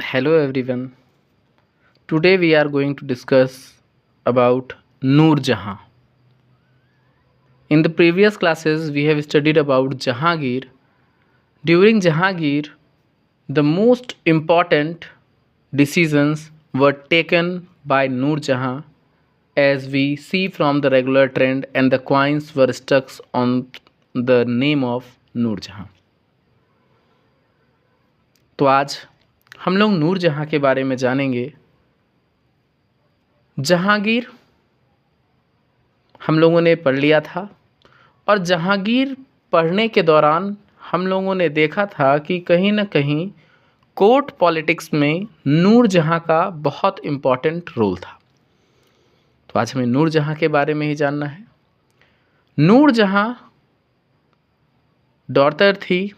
Hello everyone. Today we are going to discuss about Noor Jahan. In the previous classes we have studied about Jahangir. During Jahangir, the most important decisions were taken by Noor Jahan, as we see from the regular trend, and the coins were stuck on the name of Noor Jahan. तो आज हम लोग नूर जहाँ के बारे में जानेंगे। जहांगीर हम लोगों ने पढ़ लिया था, और जहांगीर पढ़ने के दौरान हम लोगों ने देखा था कि कहीं ना कहीं कोर्ट पॉलिटिक्स में नूर जहाँ का बहुत इम्पोर्टेंट रोल था। तो आज हमें नूर जहाँ के बारे में ही जानना है। नूर जहाँ डॉटर थी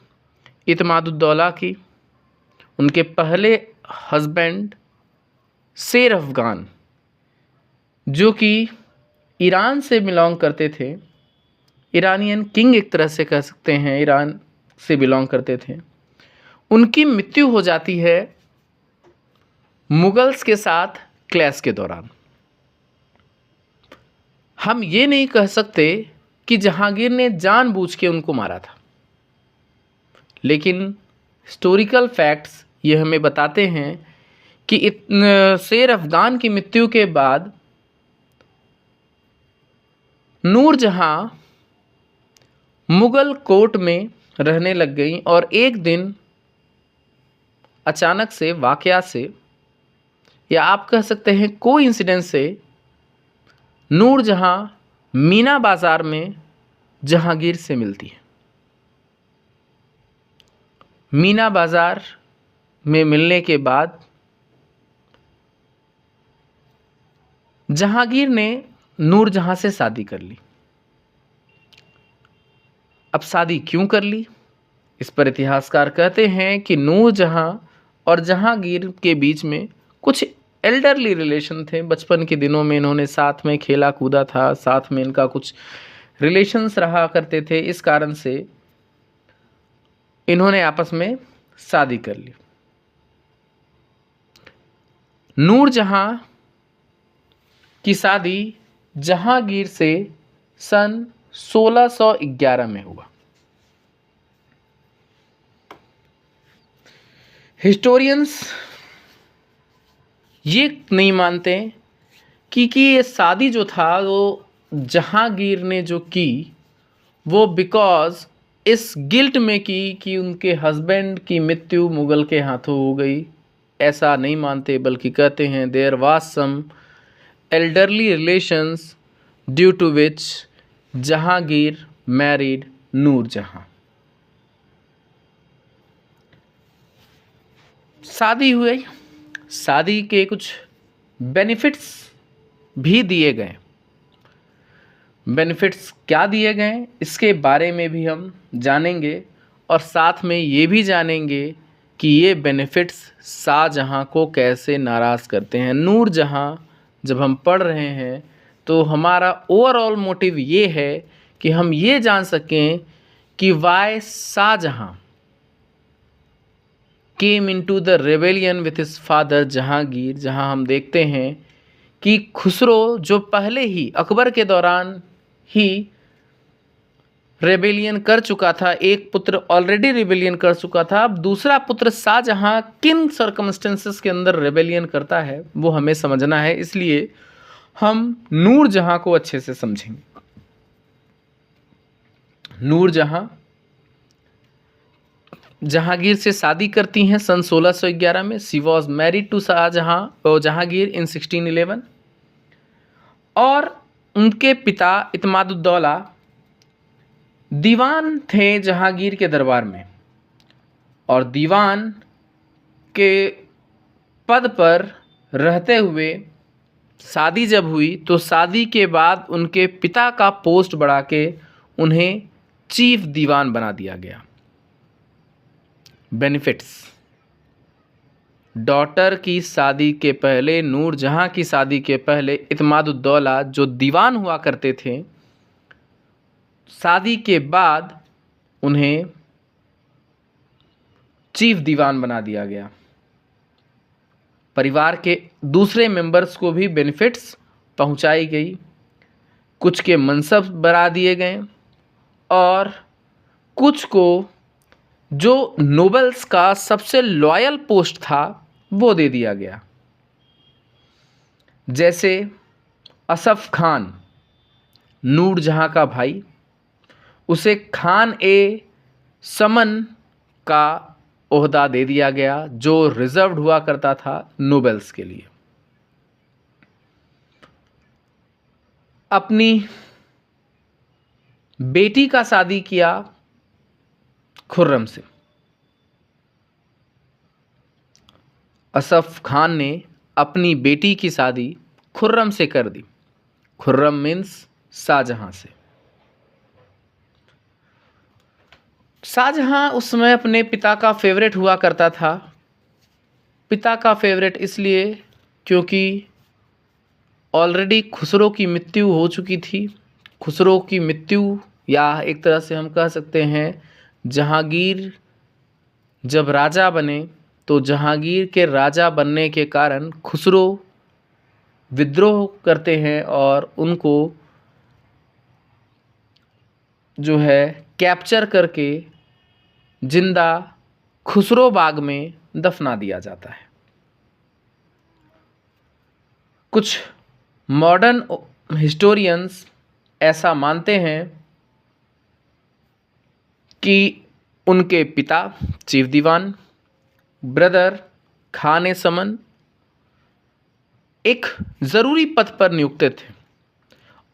इतमादुद्दौला की। उनके पहले हस्बैंड शेर अफ़गान, जो कि ईरान से बिलोंग करते थे, ईरानियन किंग एक तरह से कह सकते हैं, ईरान से बिलोंग करते थे। उनकी मृत्यु हो जाती है मुगल्स के साथ क्लैश के दौरान। हम ये नहीं कह सकते कि जहांगीर ने जानबूझ के उनको मारा था, लेकिन हिस्टोरिकल फैक्ट्स ये हमें बताते हैं कि शेर अफ़गान की मृत्यु के बाद नूर जहाँ मुग़ल कोर्ट में रहने लग गई, और एक दिन अचानक से वाक़या से, या आप कह सकते हैं कोइंसिडेंस से, नूर जहाँ मीना बाज़ार में जहांगीर से मिलती है। मीना बाज़ार में मिलने के बाद जहांगीर ने नूर जहाँ से शादी कर ली। अब शादी क्यों कर ली, इस पर इतिहासकार कहते हैं कि नूर जहाँ और जहांगीर के बीच में कुछ एल्डरली रिलेशन थे। बचपन के दिनों में इन्होंने साथ में खेला कूदा था, साथ में इनका कुछ रिलेशंस रहा करते थे। इस कारण से इन्होंने आपस में शादी कर ली। नूर जहाँ की शादी जहांगीर से सन 1611 में हुआ। हिस्टोरियंस ये नहीं मानते कि ये शादी जो था वो जहांगीर ने जो की वो बिकॉज इस गिल्ट में की कि उनके हस्बैंड की मृत्यु मुग़ल के हाथों हो गई। ऐसा नहीं मानते, बल्कि कहते हैं there was some elderly relations due to which Jahangir married Nur Jahan. शादी हुई, शादी के कुछ बेनिफिट्स भी दिए गए। बेनिफिट्स क्या दिए गए इसके बारे में भी हम जानेंगे, और साथ में ये भी जानेंगे कि ये बेनिफिट्स शाहजहाँ को कैसे नाराज़ करते हैं। नूर जहाँ जब हम पढ़ रहे हैं तो हमारा ओवरऑल मोटिव ये है कि हम ये जान सकें कि why Shahjahan came into the rebellion with his father Jahangir. जहां हम देखते हैं कि खुसरो जो पहले ही अकबर के दौरान ही रेबेलियन कर चुका था, एक पुत्र ऑलरेडी रेबेलियन कर चुका था, अब दूसरा पुत्र शाहजहां किन सर्कमस्टेंसेस के अंदर रेबेलियन करता है वो हमें समझना है। इसलिए हम नूर जहां को अच्छे से समझेंगे। नूर जहां जहांगीर से शादी करती हैं सन 1611 में। She was married to Shah Jahan Jahangir in 1611, और उनके पिता इतमादुद्दौला दीवान थे जहांगीर के दरबार में, और दीवान के पद पर रहते हुए शादी जब हुई तो शादी के बाद उनके पिता का पोस्ट बढ़ा के उन्हें चीफ दीवान बना दिया गया। बेनिफिट्स, डॉटर की शादी के पहले, नूर जहाँ की शादी के पहले इतमादुद्दौला जो दीवान हुआ करते थे, शादी के बाद उन्हें चीफ दीवान बना दिया गया। परिवार के दूसरे मेंबर्स को भी बेनिफिट्स पहुंचाई गई, कुछ के मनसब बढ़ा दिए गए और कुछ को जो नोबल्स का सबसे लॉयल पोस्ट था वो दे दिया गया। जैसे असफ खान, नूरजहां का भाई, उसे खान ए समन का ओहदा दे दिया गया जो रिजर्व्ड हुआ करता था नोबेल्स के लिए। अपनी बेटी का शादी किया खुर्रम से। असफ खान ने अपनी बेटी की शादी खुर्रम से कर दी। खुर्रम मीन्स शाहजहां से। शाहजहां उस समय अपने पिता का फेवरेट हुआ करता था। पिता का फेवरेट इसलिए क्योंकि ऑलरेडी खुसरो की मृत्यु हो चुकी थी। खुसरो की मृत्यु, या एक तरह से हम कह सकते हैं जहांगीर जब राजा बने तो जहांगीर के राजा बनने के कारण खुसरो विद्रोह करते हैं और उनको जो है कैप्चर करके जिंदा खुसरो बाग में दफना दिया जाता है। कुछ मॉडर्न हिस्टोरियंस ऐसा मानते हैं कि उनके पिता चीफ दीवान, ब्रदर खान समन एक ज़रूरी पद पर नियुक्त थे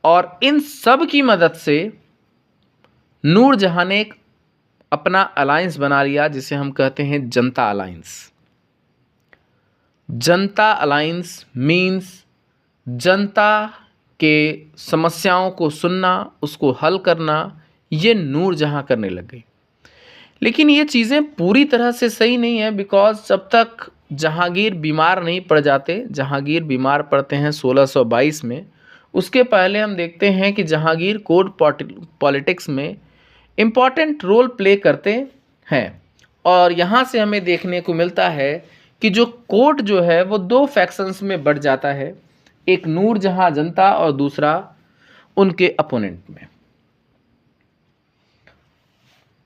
और इन सब की मदद से नूरजहां ने एक अपना अलायंस बना लिया जिसे हम कहते हैं जनता अलायंस। जनता अलायंस मीन्स जनता के समस्याओं को सुनना, उसको हल करना, ये नूरजहां करने लग गई। लेकिन ये चीज़ें पूरी तरह से सही नहीं है, बिकॉज जब तक जहांगीर बीमार नहीं पड़ जाते, जहांगीर बीमार पड़ते हैं 1622 में, उसके पहले हम देखते हैं कि जहांगीर कोर्ट पॉलिटिक्स में इम्पॉर्टेंट रोल प्ले करते हैं। और यहाँ से हमें देखने को मिलता है कि जो कोर्ट जो है वो दो फैक्शंस में बढ़ जाता है, एक नूरजहां जनता और दूसरा उनके अपोनेंट में।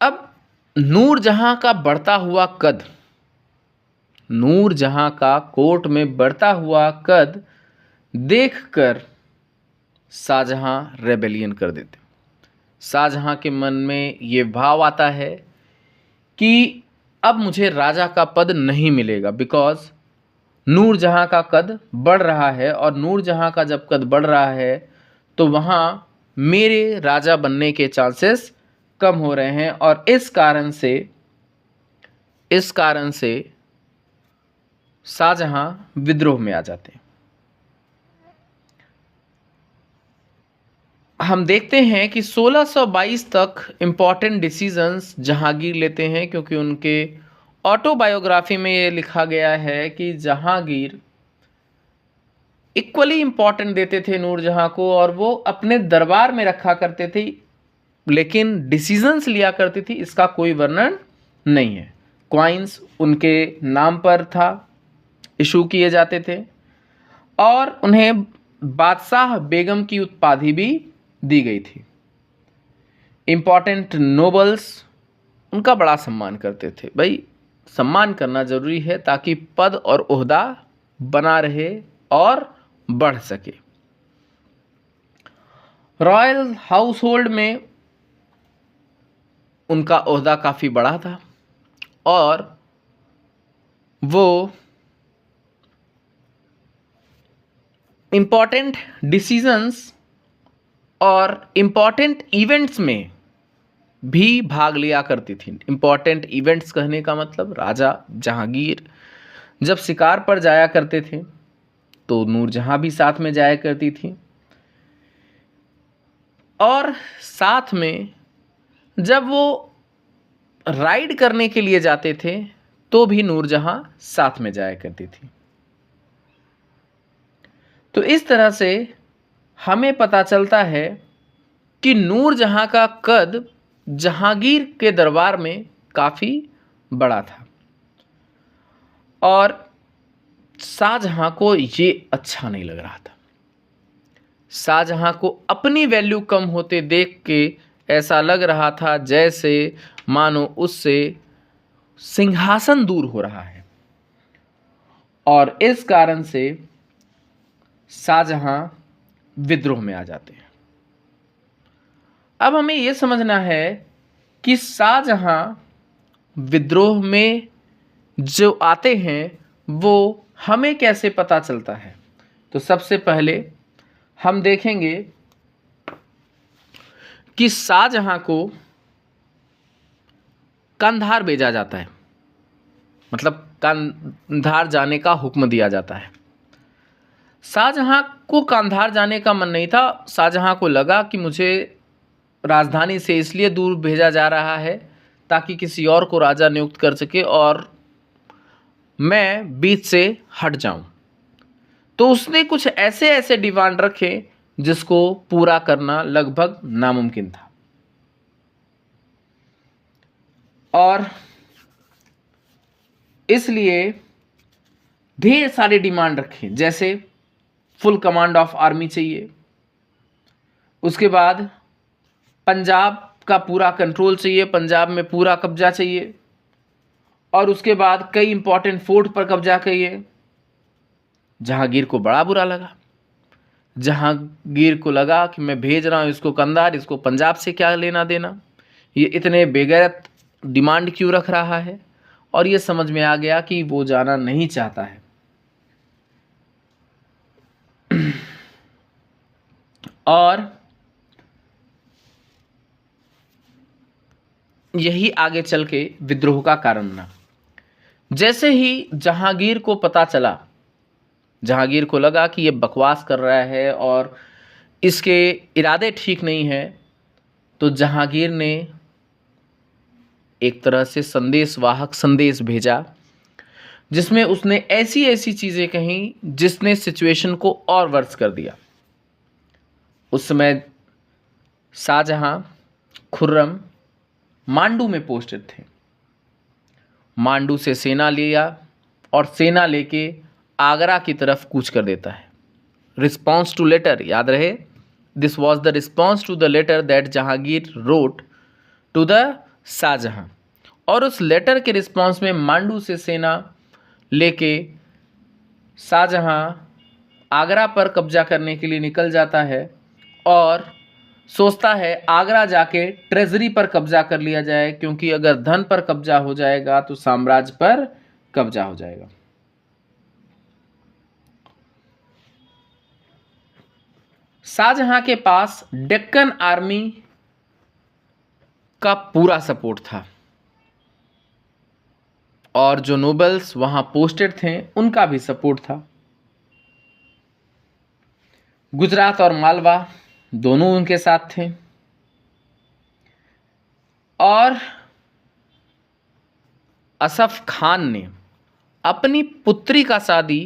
अब नूरजहां का बढ़ता हुआ कद, नूरजहां का कोर्ट में बढ़ता हुआ कद देखकर शाहजहां रेबेलियन कर देते। शाहजहां के मन में ये भाव आता है कि अब मुझे राजा का पद नहीं मिलेगा, बिकॉज नूरजहां का कद बढ़ रहा है और नूरजहां का जब कद बढ़ रहा है तो वहाँ मेरे राजा बनने के चांसेस कम हो रहे हैं और इस कारण से शाहजहां विद्रोह में आ जाते हैं। हम देखते हैं कि 1622 तक इम्पॉर्टेंट डिसीजंस जहांगीर लेते हैं, क्योंकि उनके ऑटोबायोग्राफी में ये लिखा गया है कि जहांगीर इक्वली इम्पॉर्टेंट देते थे नूरजहां को और वो अपने दरबार में रखा करते थे, लेकिन डिसीजंस लिया करती थी इसका कोई वर्णन नहीं है। क्वाइंस उनके नाम पर था, इशू किए जाते थे और उन्हें बादशाह बेगम की उपाधि भी दी गई थी। इम्पॉर्टेंट नोबल्स उनका बड़ा सम्मान करते थे। भाई, सम्मान करना जरूरी है ताकि पद और ओहदा बना रहे और बढ़ सके। रॉयल हाउस होल्ड में उनका ओहदा काफ़ी बड़ा था और वो इम्पॉर्टेंट डिसीजंस और इम्पॉर्टेंट इवेंट्स में भी भाग लिया करती थी। इम्पॉर्टेंट इवेंट्स कहने का मतलब राजा जहांगीर जब शिकार पर जाया करते थे तो नूरजहां भी साथ में जाया करती थी और साथ में जब वो राइड करने के लिए जाते थे तो भी नूरजहां साथ में जाया करती थी। तो इस तरह से हमें पता चलता है कि नूरजहां का कद जहांगीर के दरबार में काफ़ी बड़ा था और शाहजहां को ये अच्छा नहीं लग रहा था। शाहजहां को अपनी वैल्यू कम होते देख के ऐसा लग रहा था जैसे मानो उससे सिंहासन दूर हो रहा है, और इस कारण से शाहजहां विद्रोह में आ जाते हैं। अब हमें यह समझना है कि शाहजहां विद्रोह में जो आते हैं वो हमें कैसे पता चलता है। तो सबसे पहले हम देखेंगे कि शाहजहां को कंधार भेजा जाता है, मतलब कंधार जाने का हुक्म दिया जाता है। शाहजहां को कंधार जाने का मन नहीं था। शाहजहां को लगा कि मुझे राजधानी से इसलिए दूर भेजा जा रहा है ताकि किसी और को राजा नियुक्त कर सके और मैं बीच से हट जाऊं। तो उसने कुछ ऐसे ऐसे डिमांड रखे जिसको पूरा करना लगभग नामुमकिन था, और इसलिए ढेर सारे डिमांड रखे, जैसे फुल कमांड ऑफ आर्मी चाहिए, उसके बाद पंजाब का पूरा कंट्रोल चाहिए, पंजाब में पूरा कब्जा चाहिए, और उसके बाद कई इंपॉर्टेंट फोर्ट पर कब्जा चाहिए। जहांगीर को बड़ा बुरा लगा। जहांगीर को लगा कि मैं भेज रहा हूं इसको कंधार, इसको पंजाब से क्या लेना देना, ये इतने बेगैरत डिमांड क्यों रख रहा है। और ये समझ में आ गया कि वो जाना नहीं चाहता है। और यही आगे चल के विद्रोह का कारण बना। जैसे ही जहांगीर को पता चला, जहांगीर को लगा कि ये बकवास कर रहा है और इसके इरादे ठीक नहीं हैं, तो जहांगीर ने एक तरह से संदेशवाहक संदेश भेजा जिसमें उसने ऐसी ऐसी चीज़ें कहीं जिसने सिचुएशन को और वर्स कर दिया। उस समय शाहजहां, खुर्रम मांडू में पोस्टेड थे। मांडू से सेना लिया और सेना लेके आगरा की तरफ कूच कर देता है। रिस्पॉन्स टू लेटर, याद रहे, this was the response to the letter that Jahangir wrote to the Shahjahan. और उस लेटर के रिस्पॉन्स में मांडू से सेना लेके शाहजहां आगरा पर कब्जा करने के लिए निकल जाता है और सोचता है आगरा जाके ट्रेजरी पर कब्जा कर लिया जाए, क्योंकि अगर धन पर कब्जा हो जाएगा तो साम्राज्य पर कब्जा हो जाएगा। शाहजहां के पास डेक्कन आर्मी का पूरा सपोर्ट था और जो नोबल्स वहां पोस्टेड थे उनका भी सपोर्ट था। गुजरात और मालवा दोनों उनके साथ थे। और असफ खान ने अपनी पुत्री का शादी,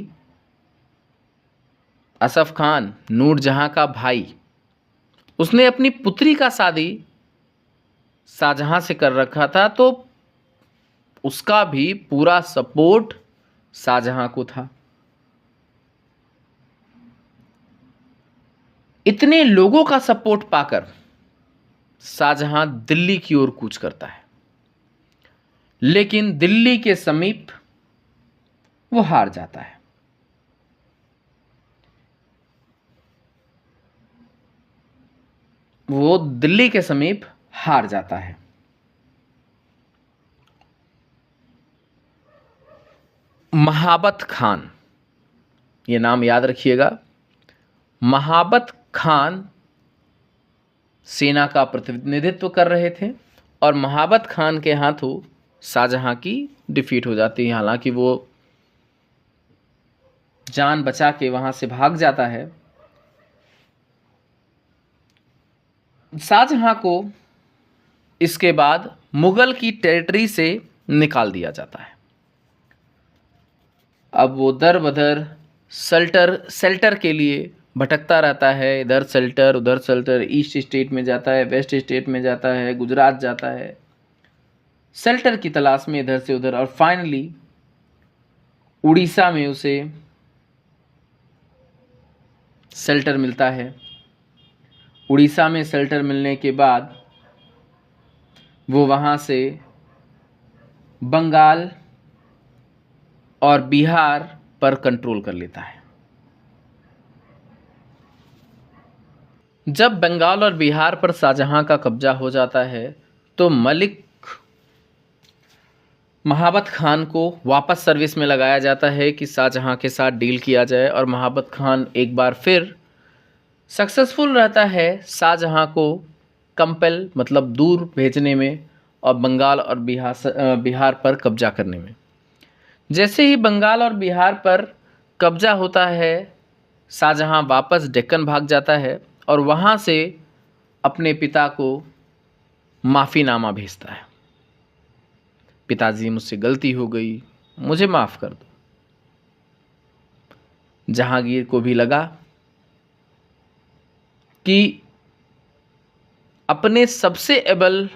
असफ खान नूरजहां का भाई, उसने अपनी पुत्री का शादी शाहजहां से कर रखा था, तो उसका भी पूरा सपोर्ट शाहजहां को था। इतने लोगों का सपोर्ट पाकर शाहजहां दिल्ली की ओर कूच करता है, लेकिन दिल्ली के समीप वो हार जाता है। वो दिल्ली के समीप हार जाता है। महाबत खान, ये नाम याद रखिएगा, महाबत खान सेना का प्रतिनिधित्व कर रहे थे और महाबत खान के हाथों शाहजहां की डिफीट हो जाती है। हालांकि वो जान बचा के वहां से भाग जाता है। शाहजहां को इसके बाद मुगल की टेरिटरी से निकाल दिया जाता है। अब वो दर बदर शेल्टर के लिए भटकता रहता है, इधर शेल्टर उधर शेल्टर, ईस्ट स्टेट में जाता है, वेस्ट स्टेट में जाता है, गुजरात जाता है, शेल्टर की तलाश में इधर से उधर, और फाइनली उड़ीसा में उसे शेल्टर मिलता है। उड़ीसा में शेल्टर मिलने के बाद वो वहाँ से बंगाल और बिहार पर कंट्रोल कर लेता है। जब बंगाल और बिहार पर शाहजहां का कब्जा हो जाता है तो मलिक महाबत खान को वापस सर्विस में लगाया जाता है कि शाहजहां के साथ डील किया जाए, और महाबत खान एक बार फिर सक्सेसफुल रहता है शाहजहां को कंपेल मतलब दूर भेजने में और बंगाल और बिहार पर कब्जा करने में। जैसे ही बंगाल और बिहार पर कब्जा होता है, शाहजहां वापस डेक्कन भाग जाता है और वहाँ से अपने पिता को माफ़ीनामा भेजता है, पिताजी मुझसे गलती हो गई, मुझे माफ़ कर दो। जहांगीर को भी लगा कि अपने सबसे एबल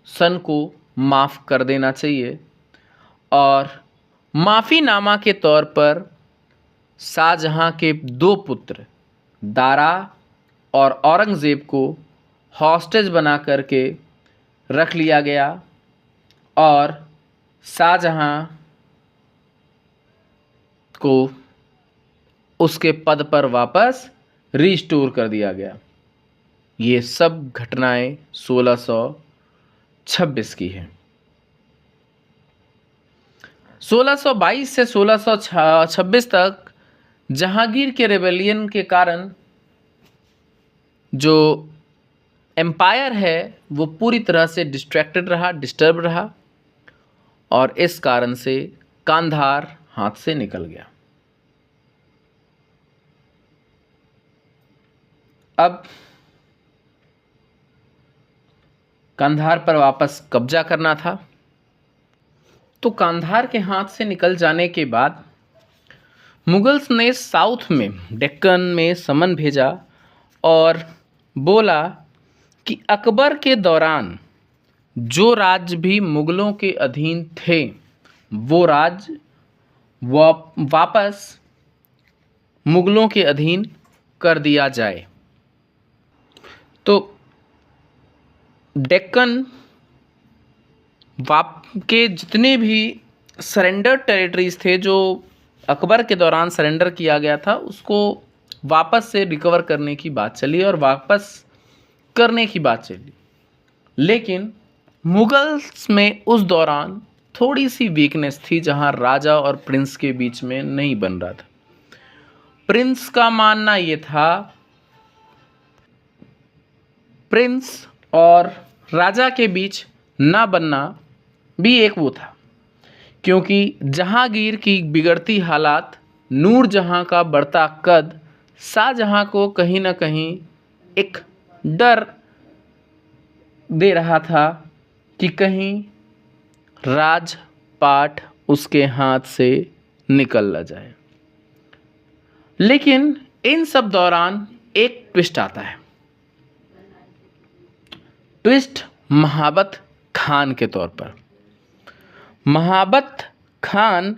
सन को माफ़ कर देना चाहिए, और माफ़ीनामा के तौर पर शाहजहां के 2 पुत्र दारा और औरंगज़ेब को हॉस्टेज बना करके रख लिया गया और शाहजहां को उसके पद पर वापस रिस्टोर कर दिया गया। ये सब घटनाएं 1626 की हैं। 1622 से 1626 तक जहांगीर के रेबेलियन के कारण जो एम्पायर है वो पूरी तरह से डिस्ट्रैक्टेड रहा, डिस्टर्ब रहा, और इस कारण से कांधार हाथ से निकल गया। अब कांधार पर वापस कब्जा करना था, तो कांधार के हाथ से निकल जाने के बाद मुगल्स ने साउथ में डेक्कन में समन भेजा और बोला कि अकबर के दौरान जो राज्य भी मुगलों के अधीन थे वो राज्य वापस मुगलों के अधीन कर दिया जाए। तो डेक्कन के जितने भी सरेंडर टेरिटरीज थे जो अकबर के दौरान सरेंडर किया गया था, उसको वापस से रिकवर करने की बात चली और वापस करने की बात चली। लेकिन मुगल्स में उस दौरान थोड़ी सी वीकनेस थी, जहां राजा और प्रिंस के बीच में नहीं बन रहा था। प्रिंस का मानना ये था, प्रिंस और राजा के बीच ना बनना भी एक वो था, क्योंकि जहांगीर की बिगड़ती हालात, नूरजहां का बढ़ता कद शाहजहां को कहीं ना कहीं एक डर दे रहा था कि कहीं राजपाट उसके हाथ से निकल न जाए। लेकिन इन सब दौरान एक ट्विस्ट आता है। ट्विस्ट महाबत खान के तौर पर। महाबत खान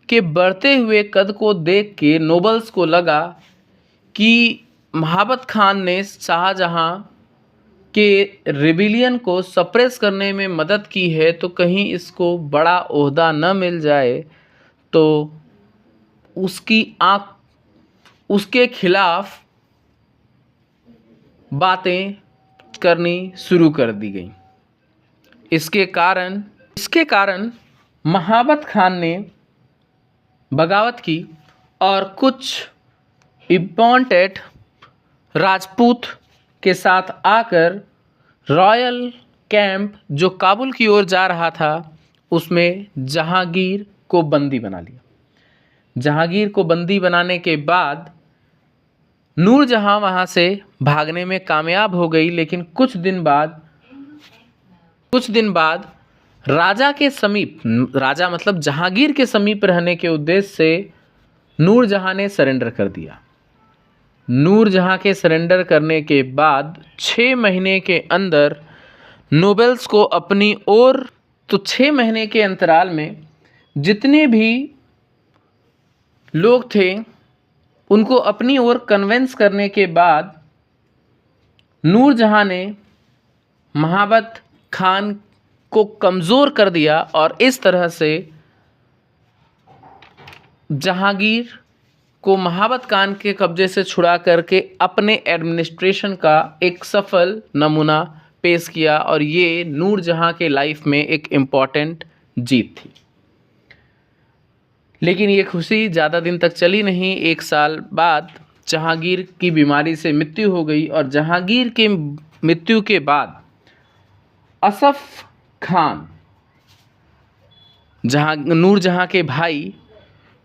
के बढ़ते हुए कद को देख के नोबल्स को लगा कि महाबत खान ने शाहजहां के रिबिलियन को सप्रेस करने में मदद की है, तो कहीं इसको बड़ा ओहदा न मिल जाए, तो उसकी आँख उसके खिलाफ बातें करनी शुरू कर दी गई। इसके कारण महाबत खान ने बगावत की और कुछ इम्पोर्टेंट राजपूत के साथ आकर रॉयल कैंप जो काबुल की ओर जा रहा था उसमें जहांगीर को बंदी बना लिया। जहांगीर को बंदी बनाने के बाद नूरजहां वहां से भागने में कामयाब हो गई, लेकिन कुछ दिन बाद राजा के समीप, राजा मतलब जहांगीर के समीप रहने के उद्देश्य से नूरजहां ने सरेंडर कर दिया। नूरजहां के सरेंडर करने के बाद 6 महीने के अंदर नोबल्स को अपनी ओर, तो 6 महीने के अंतराल में जितने भी लोग थे, उनको अपनी ओर कन्विंस करने के बाद नूरजहां ने महाबत खान को कमज़ोर कर दिया और इस तरह से जहांगीर को महाबत खान के कब्जे से छुड़ा करके अपने एडमिनिस्ट्रेशन का एक सफल नमूना पेश किया और ये नूरजहां के लाइफ में एक इम्पॉर्टेंट जीत थी। लेकिन ये खुशी ज़्यादा दिन तक चली नहीं। 1 साल बाद जहांगीर की बीमारी से मृत्यु हो गई और जहांगीर के मृत्यु के बाद असफ खान, नूरजहां के भाई,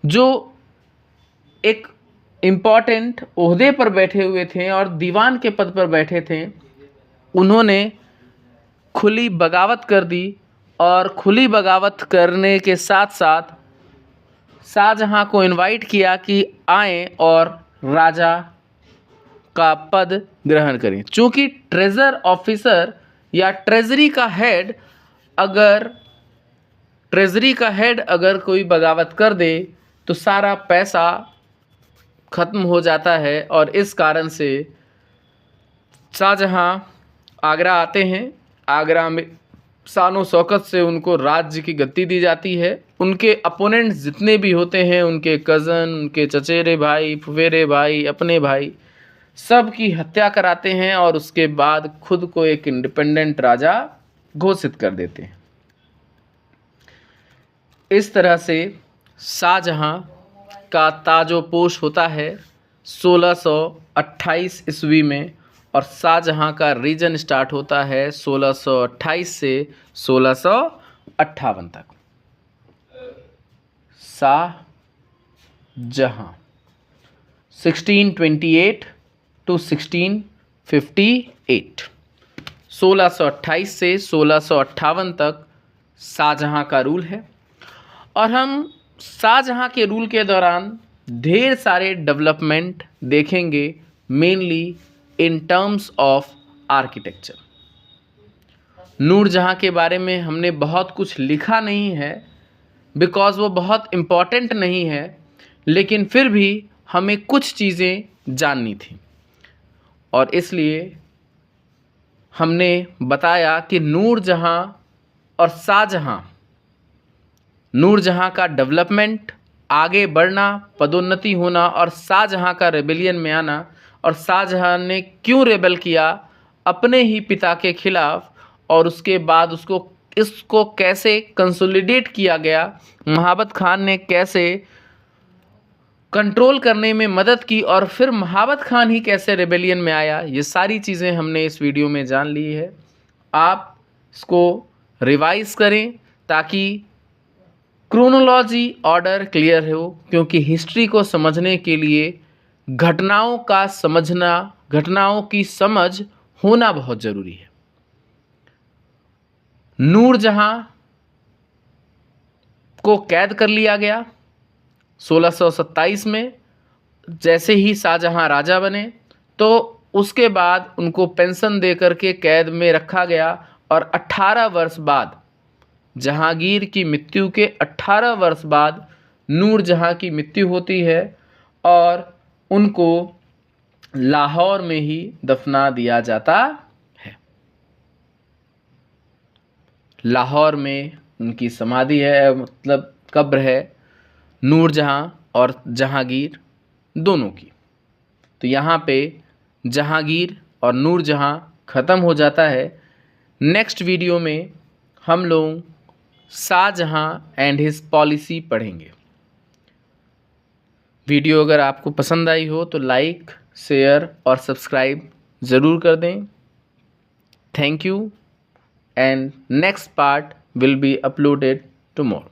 जो एक इम्पॉर्टेंट ओहदे पर बैठे हुए थे और दीवान के पद पर बैठे थे, उन्होंने खुली बगावत कर दी और खुली बगावत करने के साथ साथ शाहजहां को इनवाइट किया कि आएं और राजा का पद ग्रहण करें। चूँकि ट्रेजर ऑफिसर या ट्रेजरी का हेड अगर कोई बगावत कर दे तो सारा पैसा ख़त्म हो जाता है और इस कारण से शाहजहां आगरा आते हैं। आगरा में शानो शौकत से उनको राज्य की गद्दी दी जाती है। उनके अपोनेंट्स जितने भी होते हैं, उनके कज़न, उनके चचेरे भाई, फुफेरे भाई, अपने भाई, सब की हत्या कराते हैं और उसके बाद खुद को एक इंडिपेंडेंट राजा घोषित कर देते हैं। इस तरह से शाहजहां का ताजोपोश होता है 1628 ईस्वी में और शाहजहां का रीजन स्टार्ट होता है 1628 से 1658 तक। शाहजहां 1628 to 1658, 1628 से 1658 तक शाहजहां का रूल है और हम शाहजहां के रूल के दौरान ढेर सारे डेवलपमेंट देखेंगे, mainly in terms of architecture. Nurjahan के बारे में हमने बहुत कुछ लिखा नहीं है बिकॉज़ वो बहुत इम्पॉर्टेंट नहीं है, लेकिन फिर भी हमें कुछ चीज़ें जाननी थी और इसलिए हमने बताया कि नूरजहां और शाहजहां, नूरजहां का डेवलपमेंट, आगे बढ़ना, पदोन्नति होना और शाहजहां का रेबेलियन में आना और शाहजहां ने क्यों रेबेल किया अपने ही पिता के खिलाफ और उसके बाद इसको कैसे कंसोलिडेट किया गया, महाबत खान ने कैसे कंट्रोल करने में मदद की और फिर महाबत खान ही कैसे रेबेलियन में आया, ये सारी चीज़ें हमने इस वीडियो में जान ली है। आप इसको रिवाइज करें ताकि क्रोनोलॉजी ऑर्डर क्लियर हो, क्योंकि हिस्ट्री को समझने के लिए घटनाओं की समझ होना बहुत ज़रूरी है। नूरजहां को कैद कर लिया गया 1627 में। जैसे ही शाहजहां राजा बने तो उसके बाद उनको पेंशन दे करके कैद में रखा गया और 18 वर्ष बाद, जहांगीर की मृत्यु के 18 वर्ष बाद नूरजहां की मृत्यु होती है और उनको लाहौर में ही दफना दिया जाता है। लाहौर में उनकी समाधि है, मतलब कब्र है नूरजहां और जहांगीर दोनों की। तो यहाँ पे जहांगीर और नूरजहां ख़त्म हो जाता है। नेक्स्ट वीडियो में हम लोग शाहजहां एंड हिज पॉलिसी पढ़ेंगे। वीडियो अगर आपको पसंद आई हो तो लाइक, शेयर और सब्सक्राइब ज़रूर कर दें। Thank you and next part will be uploaded tomorrow.